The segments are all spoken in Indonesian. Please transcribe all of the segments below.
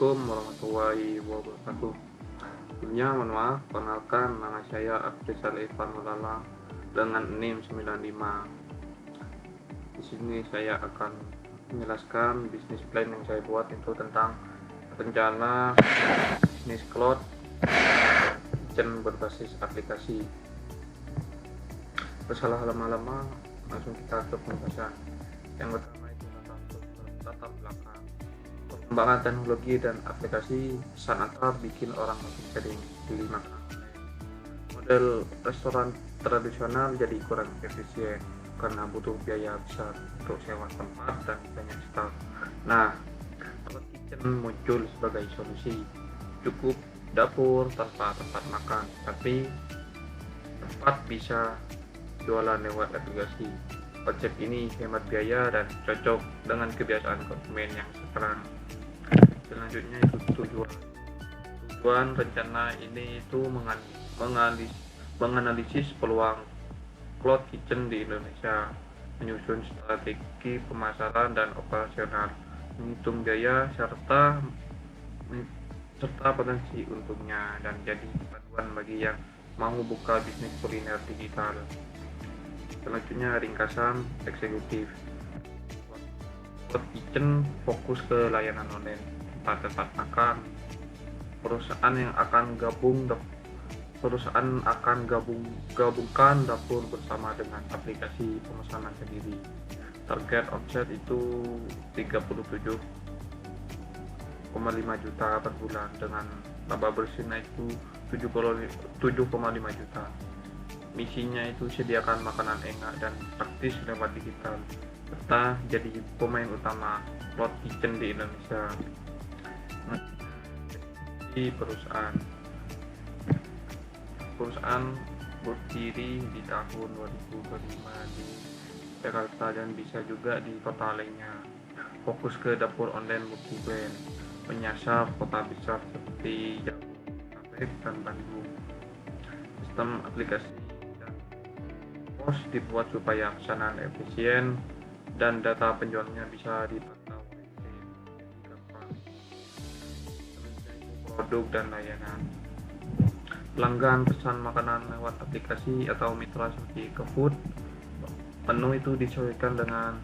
Assalamualaikum warahmatullahi wabarakatuh. Sebelumnya mohon maaf, perkenalkan nama saya Afrizal Irfan Maulana dengan NIM 95. Di sini saya akan menjelaskan bisnis plan yang saya buat itu tentang rencana bisnis cloud kitchen berbasis aplikasi. Bersalah lama-lama, langsung kita ke pembahasan. Yang pertama itu tentang latar belakang. Perkembangan teknologi dan aplikasi pesan antar bikin orang makin sering beli makanan online. Model restoran tradisional jadi kurang efisien karena butuh biaya besar untuk sewa tempat dan banyak staff. Nah, cloud kitchen muncul sebagai solusi. Cukup dapur tanpa tempat makan, tapi tempat bisa jualan lewat aplikasi. Konsep ini hemat biaya dan cocok dengan kebiasaan konsumen yang sekarang. Selanjutnya itu tujuan rencana ini itu menganalisis peluang cloud kitchen di Indonesia, menyusun strategi pemasaran dan operasional, menghitung biaya serta potensi untungnya, dan jadi panduan bagi yang mau buka bisnis kuliner digital. Selanjutnya ringkasan eksekutif. Cloud kitchen fokus ke layanan online, tempat makan. Perusahaan akan gabungkan dapur bersama dengan aplikasi pemesanan sendiri. Target omset itu 37,5 juta per bulan dengan laba bersihnya itu 7,5 juta. Misinya itu sediakan makanan enak dan praktis lewat digital, serta jadi pemain utama cloud kitchen di Indonesia. Di perusahaan berdiri di tahun 2025 di Jakarta dan bisa juga di kota lainnya. Fokus ke dapur online multi-brand, menyasar kota besar seperti Jabodetabek dan Bandung. Sistem aplikasi dan pos dibuat supaya pesanan efisien dan data penjualnya bisa dipantau produk dan layanan. Pelanggan pesan makanan lewat aplikasi atau mitra seperti GoFood, menu itu disesuaikan dengan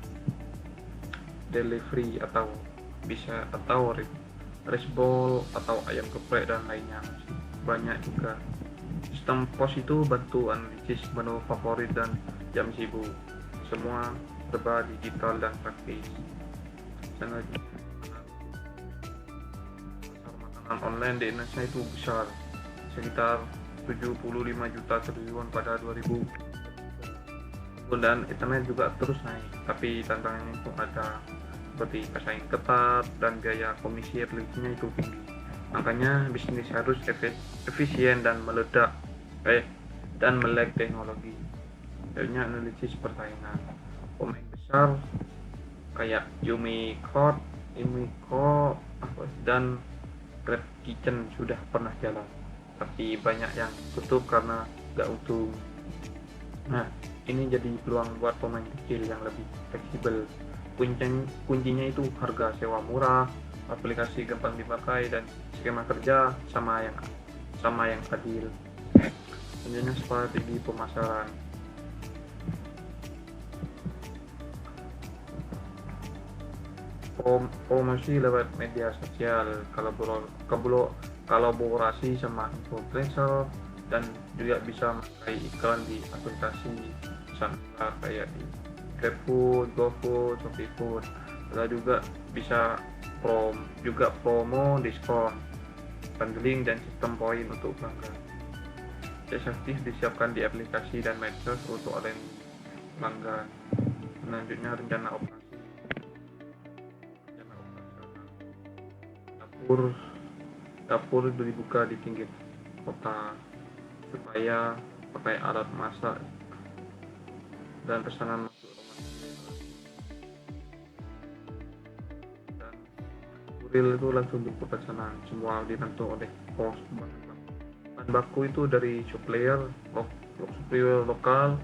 delivery atau rice bowl atau ayam geprek dan lainnya. Banyak juga. Sistem pos itu bantu analisis menu favorit dan jam sibuk. Semua serba digital dan praktis. Selanjutnya, makanan online di Indonesia itu besar, sekitar 75 juta triliun pada 2000, dan internet juga terus naik, tapi tantangannya itu ada seperti persaingan ketat dan biaya komisi aplikasinya itu tinggi. Makanya bisnis harus efisien dan melek teknologi. Selanjutnya analisis persaingan. Pemain besar kayak Yumiko, dan Grab Kitchen sudah pernah jalan, tapi banyak yang tutup karena gak untung. Nah, ini jadi peluang buat pemain kecil yang lebih fleksibel. Kuncinya itu harga sewa murah, aplikasi gampang dipakai, dan skema kerja sama yang adil. Selanjutnya strategi pemasaran. Promosi lewat media sosial, kolaborasi sama influencer, dan juga bisa memakai iklan di aplikasi misalnya kayak di GrabFood, GoFood, ShopeeFood. Lalu juga bisa promo diskon, bundling, dan sistem poin untuk pelanggan. Aktif disiapkan di aplikasi dan medsos untuk online pelanggan. Selanjutnya rencana operasi. Dapur dibuka di pinggir kota supaya pakai alat masak dan pesanan masuk dan kurir itu langsung buku pesanan. Semua dibantu oleh pos. Bahan baku itu dari supplier lokal,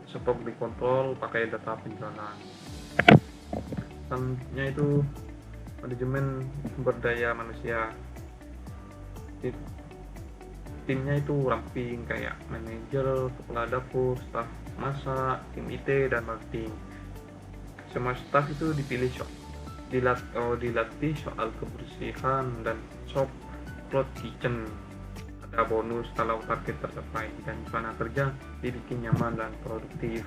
stok dikontrol pakai data penjualan. Selanjutnya itu manajemen sumber daya manusia. Timnya itu ramping kayak manajer, kepala dapur, staf masak, tim IT dan marketing. Semua staf itu dilatih soal kebersihan dan soft cloud kitchen. Ada bonus kalau target tercapai dan suasana kerja dibikin nyaman dan produktif.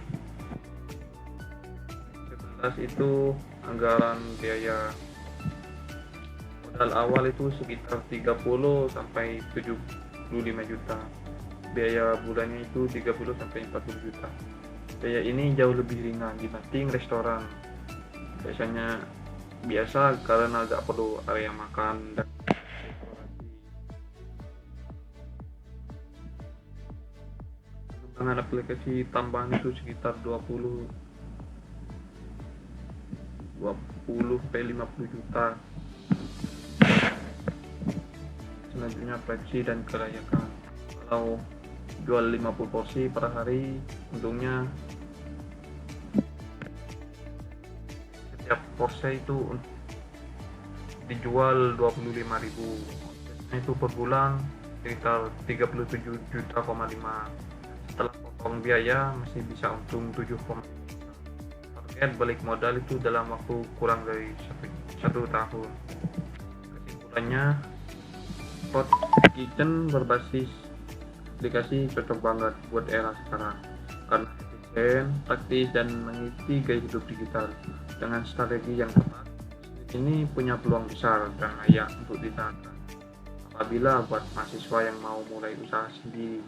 11 itu anggaran biaya. Modal awal itu sekitar 30 sampai 75 juta. Biaya bulannya itu 30 sampai 40 juta. Biaya ini jauh lebih ringan dibanding restoran. Biasa karena nggak perlu area makan dan dekorasi. Pengembangan aplikasi tambahan itu sekitar 20 sampai 50 juta. Selanjutnya fleksi dan kelayakan. Kalau jual 50 porsi per hari, untungnya setiap porsi itu dijual 25.000. Itu per bulan sekitar 37,5 juta. Setelah potong biaya masih bisa untung 7,5. Target balik modal itu dalam waktu kurang dari satu tahun. Kesimpulannya, Cloud Kitchen berbasis aplikasi cocok banget buat era sekarang karena efisien, praktis, dan mengisi gaya hidup digital. Dengan strategi yang tepat, ini punya peluang besar dan layak untuk ditangkap apabila buat mahasiswa yang mau mulai usaha sendiri.